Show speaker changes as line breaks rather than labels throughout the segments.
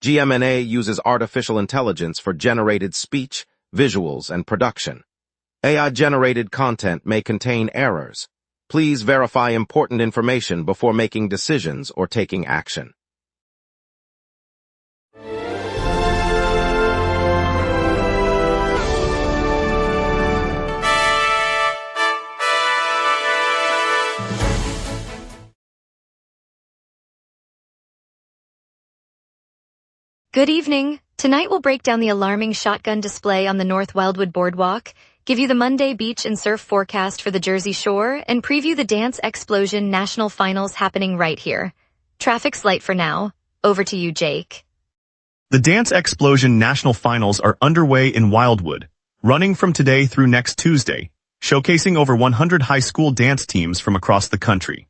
GMNA uses artificial intelligence for generated speech, visuals, and production. AI-generated content may contain errors. Please verify important information before making decisions or taking action.
Good evening. Tonight we'll break down the alarming shotgun display on the North Wildwood Boardwalk, give you the Monday beach and surf forecast for the Jersey Shore, and preview the Dance Explosion National Finals happening right here. Traffic's light for now. Over to you, Jake.
The Dance Explosion National Finals are underway in Wildwood, running from today through next Tuesday, showcasing over 100 high school dance teams from across the country.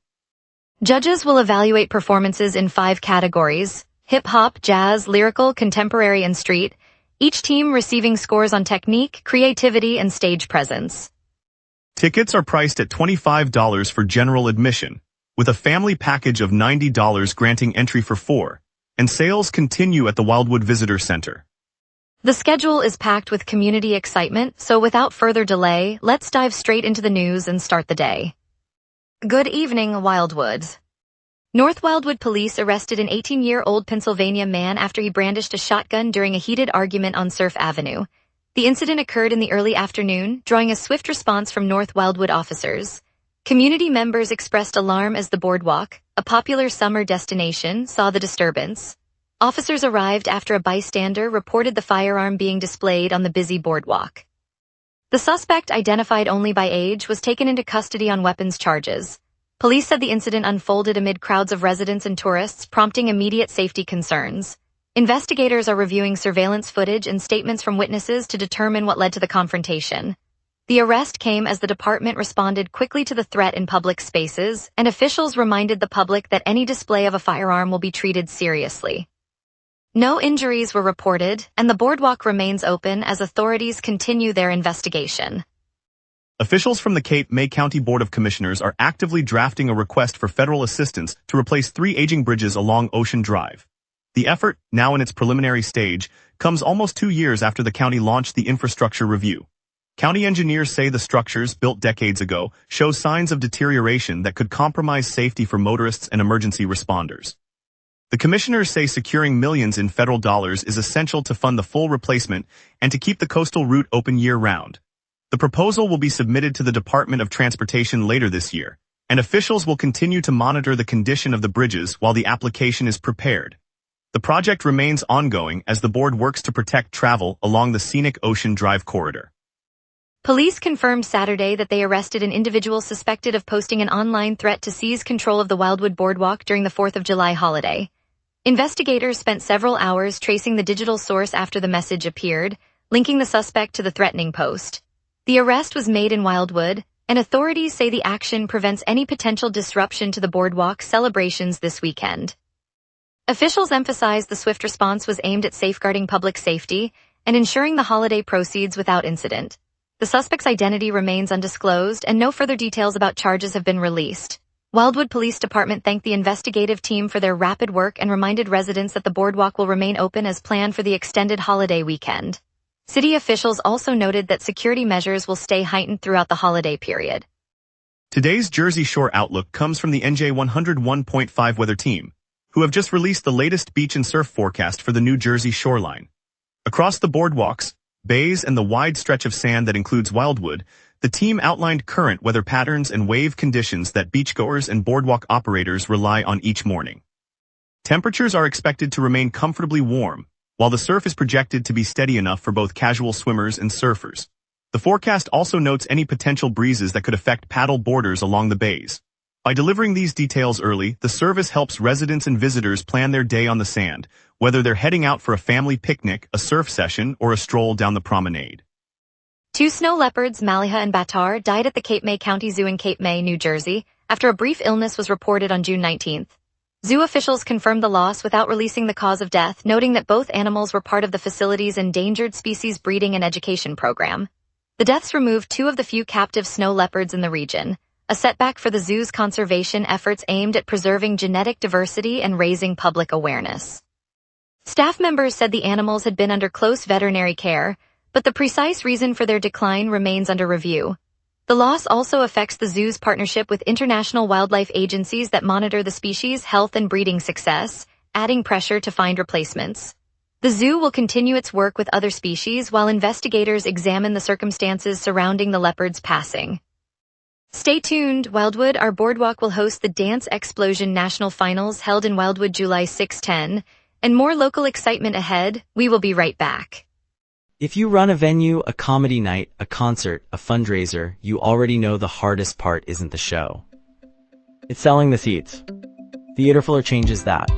Judges will evaluate performances in 5 categories: hip-hop, jazz, lyrical, contemporary, and street, each team receiving scores on technique, creativity, and stage presence.
Tickets are priced at $25 for general admission, with a family package of $90 granting entry for 4, and sales continue at the Wildwood Visitor Center.
The schedule is packed with community excitement, so without further delay, let's dive straight into the news and start the day. Good evening, Wildwood. North Wildwood police arrested an 18-year-old Pennsylvania man after he brandished a shotgun during a heated argument on Surf Avenue. The incident occurred in the early afternoon, drawing a swift response from North Wildwood officers. Community members expressed alarm as the boardwalk, a popular summer destination, saw the disturbance. Officers arrived after a bystander reported the firearm being displayed on the busy boardwalk. The suspect, identified only by age, was taken into custody on weapons charges. Police said the incident unfolded amid crowds of residents and tourists, prompting immediate safety concerns. Investigators are reviewing surveillance footage and statements from witnesses to determine what led to the confrontation. The arrest came as the department responded quickly to the threat in public spaces, and officials reminded the public that any display of a firearm will be treated seriously. No injuries were reported, and the boardwalk remains open as authorities continue their investigation.
Officials from the Cape May County Board of Commissioners are actively drafting a request for federal assistance to replace 3 aging bridges along Ocean Drive. The effort, now in its preliminary stage, comes almost 2 years after the county launched the infrastructure review. County engineers say the structures, built decades ago, show signs of deterioration that could compromise safety for motorists and emergency responders. The commissioners say securing millions in federal dollars is essential to fund the full replacement and to keep the coastal route open year-round. The proposal will be submitted to the Department of Transportation later this year, and officials will continue to monitor the condition of the bridges while the application is prepared. The project remains ongoing as the board works to protect travel along the scenic Ocean Drive corridor.
Police confirmed Saturday that they arrested an individual suspected of posting an online threat to seize control of the Wildwood Boardwalk during the 4th of July holiday. Investigators spent several hours tracing the digital source after the message appeared, linking the suspect to the threatening post. The arrest was made in Wildwood, and authorities say the action prevents any potential disruption to the boardwalk celebrations this weekend. Officials emphasized the swift response was aimed at safeguarding public safety and ensuring the holiday proceeds without incident. The suspect's identity remains undisclosed, and no further details about charges have been released. Wildwood Police Department thanked the investigative team for their rapid work and reminded residents that the boardwalk will remain open as planned for the extended holiday weekend. City officials also noted that security measures will stay heightened throughout the holiday period.
Today's Jersey Shore outlook comes from the NJ 101.5 weather team, who have just released the latest beach and surf forecast for the New Jersey shoreline. Across the boardwalks, bays, and the wide stretch of sand that includes Wildwood, the team outlined current weather patterns and wave conditions that beachgoers and boardwalk operators rely on each morning. Temperatures are expected to remain comfortably warm, while the surf is projected to be steady enough for both casual swimmers and surfers. The forecast also notes any potential breezes that could affect paddle boarders along the bays. By delivering these details early, the service helps residents and visitors plan their day on the sand, whether they're heading out for a family picnic, a surf session, or a stroll down the promenade.
2 snow leopards, Maliha and Batar, died at the Cape May County Zoo in Cape May, New Jersey, after a brief illness was reported on June 19th. Zoo officials confirmed the loss without releasing the cause of death, noting that both animals were part of the facility's endangered species breeding and education program. The deaths removed 2 of the few captive snow leopards in the region, a setback for the zoo's conservation efforts aimed at preserving genetic diversity and raising public awareness. Staff members said the animals had been under close veterinary care, but the precise reason for their decline remains under review. The loss also affects the zoo's partnership with international wildlife agencies that monitor the species' health and breeding success, adding pressure to find replacements. The zoo will continue its work with other species while investigators examine the circumstances surrounding the leopard's passing. Stay tuned, Wildwood. Our boardwalk will host the Dance Explosion National Finals held in Wildwood July 6-10, and more local excitement ahead. We will be right back.
If you run a venue, a comedy night, a concert, a fundraiser, you already know the hardest part isn't the show. It's selling the seats. Theaterfiller changes that.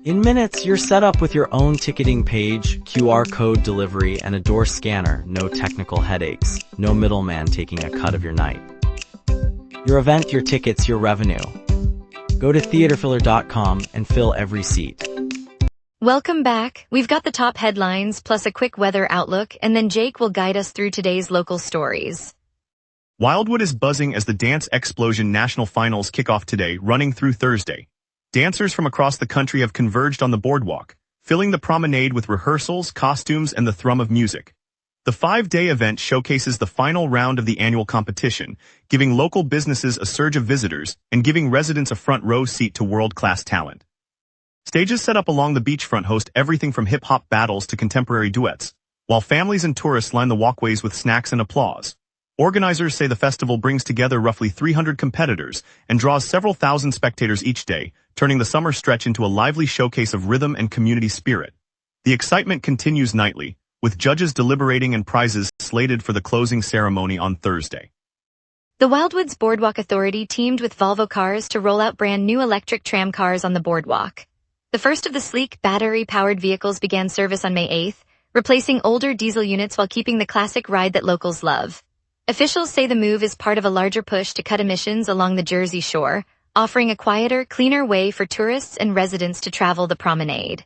In minutes, you're set up with your own ticketing page, QR code delivery, and a door scanner. No technical headaches. No middleman taking a cut of your night. Your event, your tickets, your revenue. Go to theaterfiller.com and fill every seat.
Welcome back. We've got the top headlines plus a quick weather outlook, and then Jake will guide us through today's local stories.
Wildwood is buzzing as the Dance Explosion National Finals kick off today, running through Thursday. Dancers from across the country have converged on the boardwalk, filling the promenade with rehearsals, costumes, and the thrum of music. The 5-day event showcases the final round of the annual competition, giving local businesses a surge of visitors and giving residents a front-row seat to world-class talent. Stages set up along the beachfront host everything from hip-hop battles to contemporary duets, while families and tourists line the walkways with snacks and applause. Organizers say the festival brings together roughly 300 competitors and draws several thousand spectators each day, turning the summer stretch into a lively showcase of rhythm and community spirit. The excitement continues nightly, with judges deliberating and prizes slated for the closing ceremony on Thursday.
The Wildwoods Boardwalk Authority teamed with Volvo Cars to roll out brand new electric tram cars on the boardwalk. The first of the sleek, battery-powered vehicles began service on May 8th, replacing older diesel units while keeping the classic ride that locals love. Officials say the move is part of a larger push to cut emissions along the Jersey Shore, offering a quieter, cleaner way for tourists and residents to travel the promenade.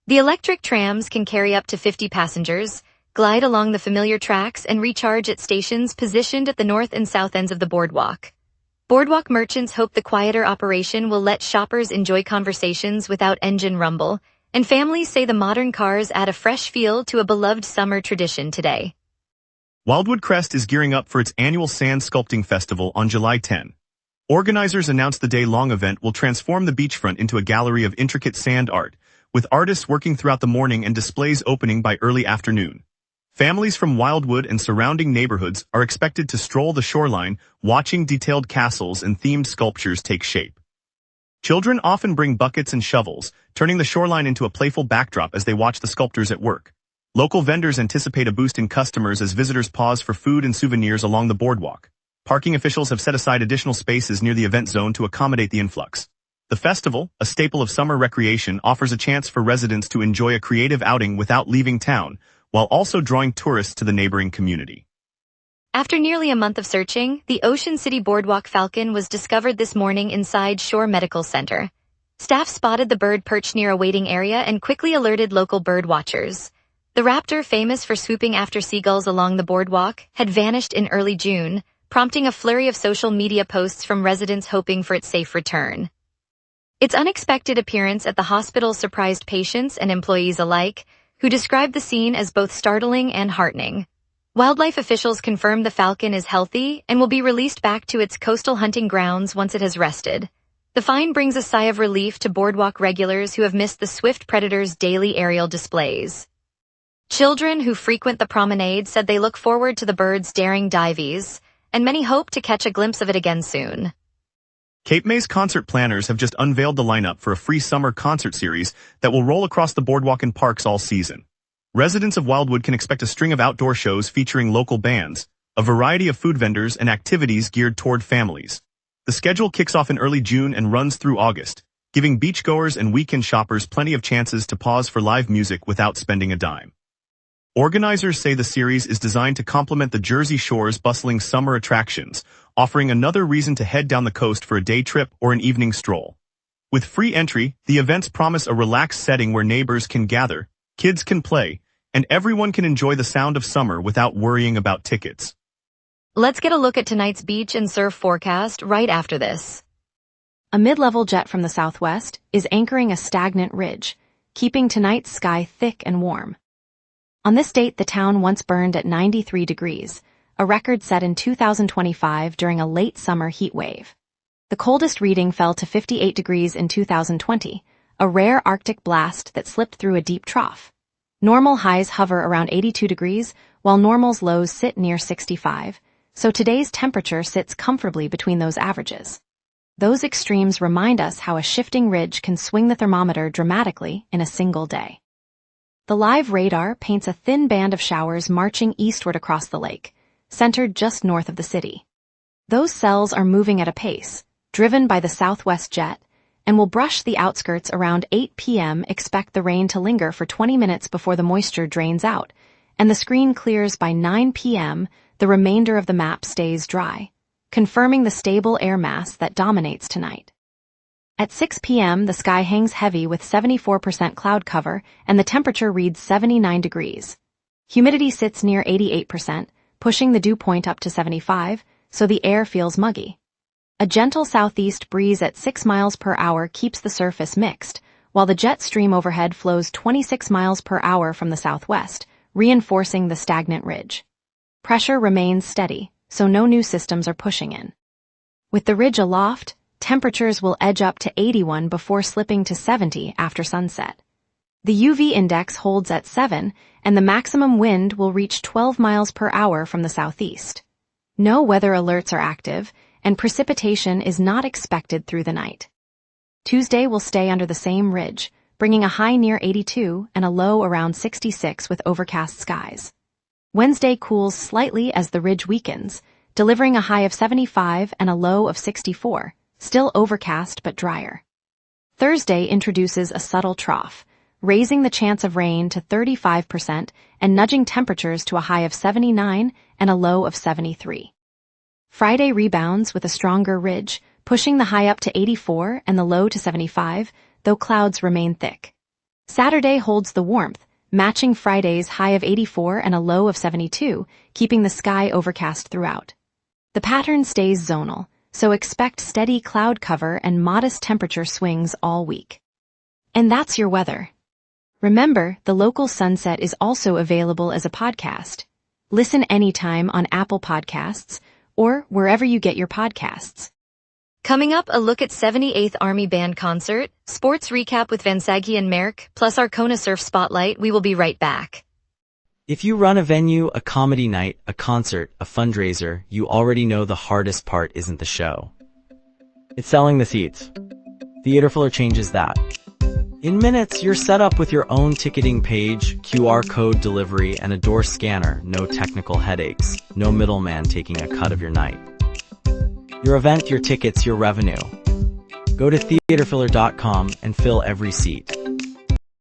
The electric trams can carry up to 50 passengers, glide along the familiar tracks, and recharge at stations positioned at the north and south ends of the boardwalk. Boardwalk merchants hope the quieter operation will let shoppers enjoy conversations without engine rumble, and families say the modern cars add a fresh feel to a beloved summer tradition today.
Wildwood Crest is gearing up for its annual Sand Sculpting Festival on July 10. Organizers announced the day-long event will transform the beachfront into a gallery of intricate sand art, with artists working throughout the morning and displays opening by early afternoon. Families from Wildwood and surrounding neighborhoods are expected to stroll the shoreline, watching detailed castles and themed sculptures take shape. Children often bring buckets and shovels, turning the shoreline into a playful backdrop as they watch the sculptors at work. Local vendors anticipate a boost in customers as visitors pause for food and souvenirs along the boardwalk. Parking officials have set aside additional spaces near the event zone to accommodate the influx. The festival, a staple of summer recreation, offers a chance for residents to enjoy a creative outing without leaving town, while also drawing tourists to the neighboring community.
After nearly a month of searching, the Ocean City Boardwalk falcon was discovered this morning inside Shore Medical Center. Staff spotted the bird perched near a waiting area and quickly alerted local bird watchers. The raptor, famous for swooping after seagulls along the boardwalk, had vanished in early June, prompting a flurry of social media posts from residents hoping for its safe return. Its unexpected appearance at the hospital surprised patients and employees alike, who described the scene as both startling and heartening. Wildlife officials confirmed the falcon is healthy and will be released back to its coastal hunting grounds once it has rested. The find brings a sigh of relief to boardwalk regulars who have missed the swift predator's daily aerial displays. Children who frequent the promenade said they look forward to the bird's daring dives, and many hope to catch a glimpse of it again soon.
Cape May's concert planners have just unveiled the lineup for a free summer concert series that will roll across the boardwalk and parks all season. Residents of Wildwood can expect a string of outdoor shows featuring local bands, a variety of food vendors, and activities geared toward families. The schedule kicks off in early June and runs through August, giving beachgoers and weekend shoppers plenty of chances to pause for live music without spending a dime. Organizers say the series is designed to complement the Jersey Shore's bustling summer attractions, offering another reason to head down the coast for a day trip or an evening stroll. With free entry, the events promise a relaxed setting where neighbors can gather, kids can play, and everyone can enjoy the sound of summer without worrying about tickets.
Let's get a look at tonight's beach and surf forecast right after this.
A mid-level jet from the southwest is anchoring a stagnant ridge, keeping tonight's sky thick and warm. On this date, the town once burned at 93 degrees, a record set in 2025 during a late summer heat wave. The coldest reading fell to 58 degrees in 2020, a rare Arctic blast that slipped through a deep trough. Normal highs hover around 82 degrees, while normal's lows sit near 65, so today's temperature sits comfortably between those averages. Those extremes remind us how a shifting ridge can swing the thermometer dramatically in a single day. The live radar paints a thin band of showers marching eastward across the lake, centered just north of the city. Those cells are moving at a pace, driven by the southwest jet, and will brush the outskirts around 8 p.m. Expect the rain to linger for 20 minutes before the moisture drains out, and the screen clears by 9 p.m. The remainder of the map stays dry, confirming the stable air mass that dominates tonight. At 6 p.m., the sky hangs heavy with 74% cloud cover, and the temperature reads 79 degrees. Humidity sits near 88%, pushing the dew point up to 75, so the air feels muggy. A gentle southeast breeze at 6 miles per hour keeps the surface mixed, while the jet stream overhead flows 26 miles per hour from the southwest, reinforcing the stagnant ridge. Pressure remains steady, so no new systems are pushing in. With the ridge aloft, temperatures will edge up to 81 before slipping to 70 after sunset. The UV index holds at 7, and the maximum wind will reach 12 miles per hour from the southeast. No weather alerts are active, and precipitation is not expected through the night. Tuesday will stay under the same ridge, bringing a high near 82 and a low around 66 with overcast skies. Wednesday cools slightly as the ridge weakens, delivering a high of 75 and a low of 64, still overcast but drier. Thursday introduces a subtle trough, raising the chance of rain to 35% and nudging temperatures to a high of 79 and a low of 73. Friday rebounds with a stronger ridge, pushing the high up to 84 and the low to 75, though clouds remain thick. Saturday holds the warmth, matching Friday's high of 84 and a low of 72, keeping the sky overcast throughout. The pattern stays zonal, so expect steady cloud cover and modest temperature swings all week. And that's your weather. Remember, the local sunset is also available as a podcast. Listen anytime on Apple Podcasts or wherever you get your podcasts.
Coming up, a look at 78th Army Band concert, sports recap with Vansagi and Merck, plus our Kona Surf Spotlight. We will be right back.
If you run a venue, a comedy night, a concert, a fundraiser, you already know the hardest part isn't the show. It's selling the seats. Theaterfiller changes that. In minutes, you're set up with your own ticketing page, QR code delivery, and a door scanner. No technical headaches, no middleman taking a cut of your night. Your event, your tickets, your revenue. Go to theaterfiller.com and fill every seat.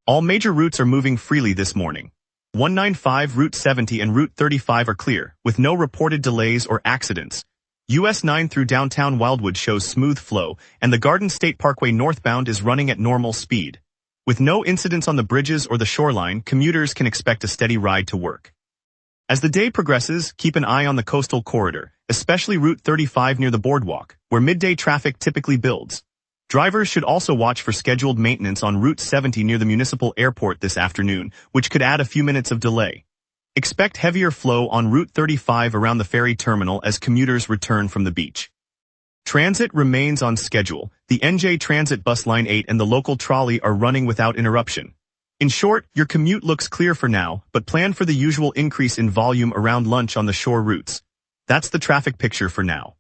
All major routes are moving freely this morning. 195, Route 70 and Route 35 are clear, with no reported delays or accidents. US 9 through downtown Wildwood shows smooth flow, and the Garden State Parkway northbound is running at normal speed. With no incidents on the bridges or the shoreline, commuters can expect a steady ride to work. As the day progresses, keep an eye on the coastal corridor, especially Route 35 near the boardwalk, where midday traffic typically builds. Drivers should also watch for scheduled maintenance on Route 70 near the Municipal Airport this afternoon, which could add a few minutes of delay. Expect heavier flow on Route 35 around the ferry terminal as commuters return from the beach. Transit remains on schedule. The NJ Transit Bus Line 8 and the local trolley are running without interruption. In short, your commute looks clear for now, but plan for the usual increase in volume around lunch on the shore routes. That's the traffic picture for now.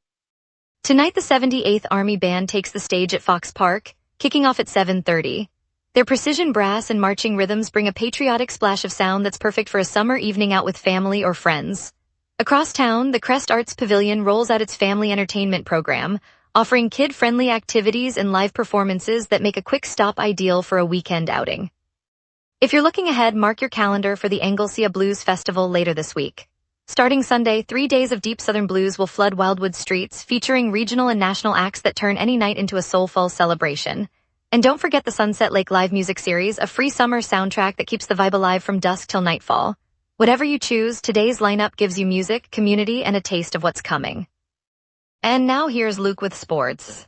Tonight, the 78th Army Band takes the stage at Fox Park, kicking off at 7:30. Their precision brass and marching rhythms bring a patriotic splash of sound that's perfect for a summer evening out with family or friends. Across town, the Crest Arts Pavilion rolls out its family entertainment program, offering kid-friendly activities and live performances that make a quick stop ideal for a weekend outing. If you're looking ahead, mark your calendar for the Anglesea Blues Festival later this week. Starting Sunday, 3 days of deep Southern blues will flood Wildwood streets, featuring regional and national acts that turn any night into a soulful celebration. And don't forget the Sunset Lake Live Music Series, a free summer soundtrack that keeps the vibe alive from dusk till nightfall. Whatever you choose, today's lineup gives you music, community, and a taste of what's coming. And now here's Luke with sports.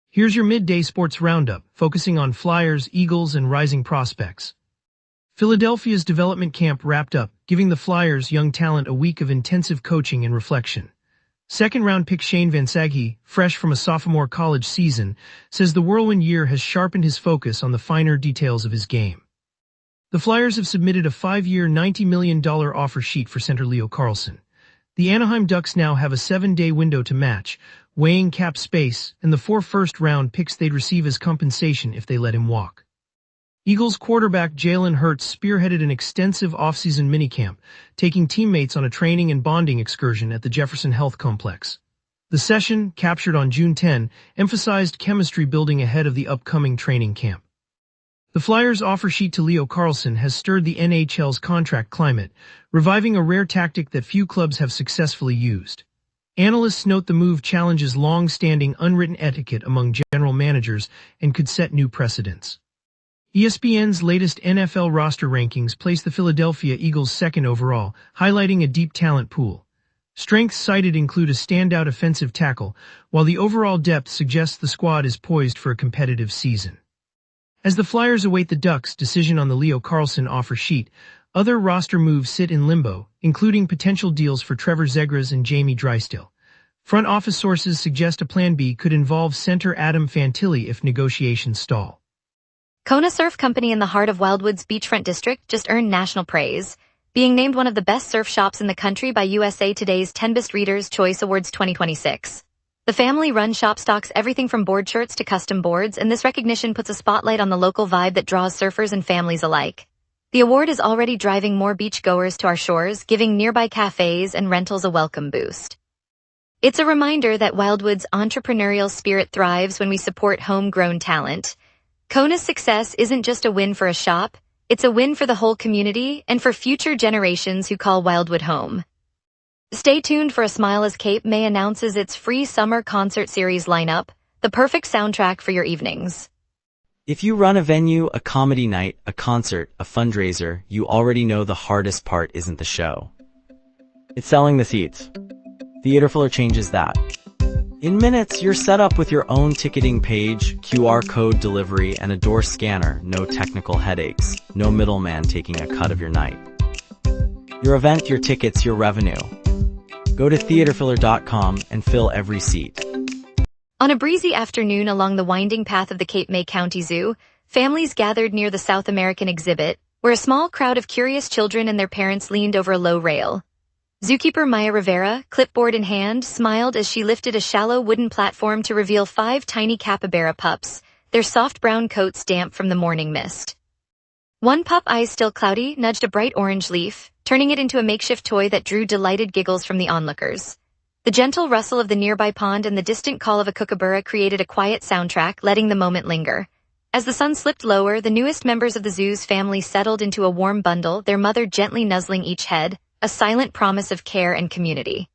Here's your midday sports roundup, focusing on Flyers, Eagles, and rising prospects. Philadelphia's development camp wrapped up, giving the Flyers' young talent a week of intensive coaching and reflection. Second-round pick Shane Van Saghe, fresh from a sophomore college season, says the whirlwind year has sharpened his focus on the finer details of his game. The Flyers have submitted a 5-year, $90 million offer sheet for center Leo Carlsson. The Anaheim Ducks now have a 7-day window to match, weighing cap space and the 4 first-round picks they'd receive as compensation if they let him walk. Eagles quarterback Jalen Hurts spearheaded an extensive offseason minicamp, taking teammates on a training and bonding excursion at the Jefferson Health Complex. The session, captured on June 10, emphasized chemistry building ahead of the upcoming training camp. The Flyers' offer sheet to Leo Carlsson has stirred the NHL's contract climate, reviving a rare tactic that few clubs have successfully used. Analysts note the move challenges long-standing unwritten etiquette among general managers and could set new precedents. ESPN's latest NFL roster rankings place the Philadelphia Eagles second overall, highlighting a deep talent pool. Strengths cited include a standout offensive tackle, while the overall depth suggests the squad is poised for a competitive season. As the Flyers await the Ducks' decision on the Leo Carlsson offer sheet, other roster moves sit in limbo, including potential deals for Trevor Zegras and Jamie Drysdale. Front office sources suggest a plan B could involve center Adam Fantilli if negotiations stall.
Kona Surf Company in the heart of Wildwood's beachfront district just earned national praise, being named one of the best surf shops in the country by USA Today's 10 Best Readers' Choice Awards 2026. The family-run shop stocks everything from board shirts to custom boards, and this recognition puts a spotlight on the local vibe that draws surfers and families alike. The award is already driving more beachgoers to our shores, giving nearby cafes and rentals a welcome boost. It's a reminder that Wildwood's entrepreneurial spirit thrives when we support homegrown talent. Kona's success isn't just a win for a shop, it's a win for the whole community and for future generations who call Wildwood home. Stay tuned for a smile as Cape May announces its free summer concert series lineup, the perfect soundtrack for your evenings.
If you run a venue, a comedy night, a concert, a fundraiser, you already know the hardest part isn't the show. It's selling the seats. Theaterfiller changes that. In minutes, you're set up with your own ticketing page, QR code delivery, and a door scanner. No technical headaches, no middleman taking a cut of your night. Your event, your tickets, your revenue. Go to theaterfiller.com and fill every seat.
On a breezy afternoon along the winding path of the Cape May County Zoo, families gathered near the South American exhibit, where a small crowd of curious children and their parents leaned over a low rail. Zookeeper Maya Rivera, clipboard in hand, smiled as she lifted a shallow wooden platform to reveal 5 tiny capybara pups, their soft brown coats damp from the morning mist. One pup, eyes still cloudy, nudged a bright orange leaf, turning it into a makeshift toy that drew delighted giggles from the onlookers. The gentle rustle of the nearby pond and the distant call of a kookaburra created a quiet soundtrack, letting the moment linger. As the sun slipped lower, the newest members of the zoo's family settled into a warm bundle, their mother gently nuzzling each head, a silent promise of care and community.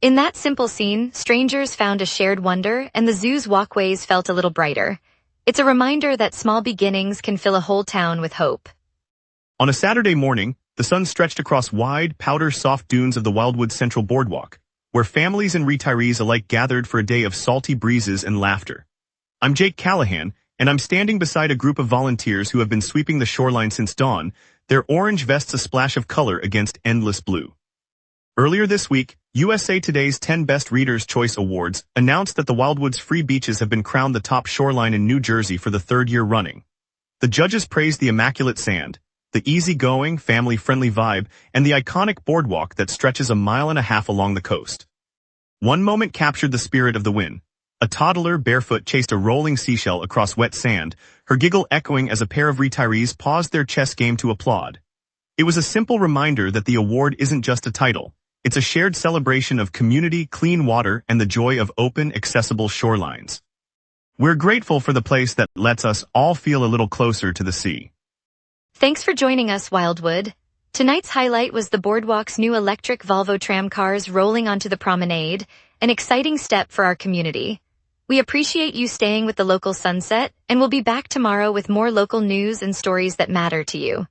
In that simple scene, strangers found a shared wonder, and the zoo's walkways felt a little brighter. It's a reminder that small beginnings can fill a whole town with hope.
On a Saturday morning, the sun stretched across wide, powder-soft dunes of the Wildwood Central Boardwalk, where families and retirees alike gathered for a day of salty breezes and laughter. I'm Jake Callahan, and I'm standing beside a group of volunteers who have been sweeping the shoreline since dawn, their orange vests a splash of color against endless blue. Earlier this week, USA Today's 10 Best Readers' Choice Awards announced that the Wildwood's free beaches have been crowned the top shoreline in New Jersey for the 3rd year running. The judges praised the immaculate sand, the easygoing, family-friendly vibe, and the iconic boardwalk that stretches a mile and a half along the coast. One moment captured the spirit of the win. A toddler barefoot chased a rolling seashell across wet sand, her giggle echoing as a pair of retirees paused their chess game to applaud. It was a simple reminder that the award isn't just a title. It's a shared celebration of community, clean water, and the joy of open, accessible shorelines. We're grateful for the place that lets us all feel a little closer to the sea.
Thanks for joining us, Wildwood. Tonight's highlight was the boardwalk's new electric Volvo tram cars rolling onto the promenade, an exciting step for our community. We appreciate you staying with the local sunset, and we'll be back tomorrow with more local news and stories that matter to you.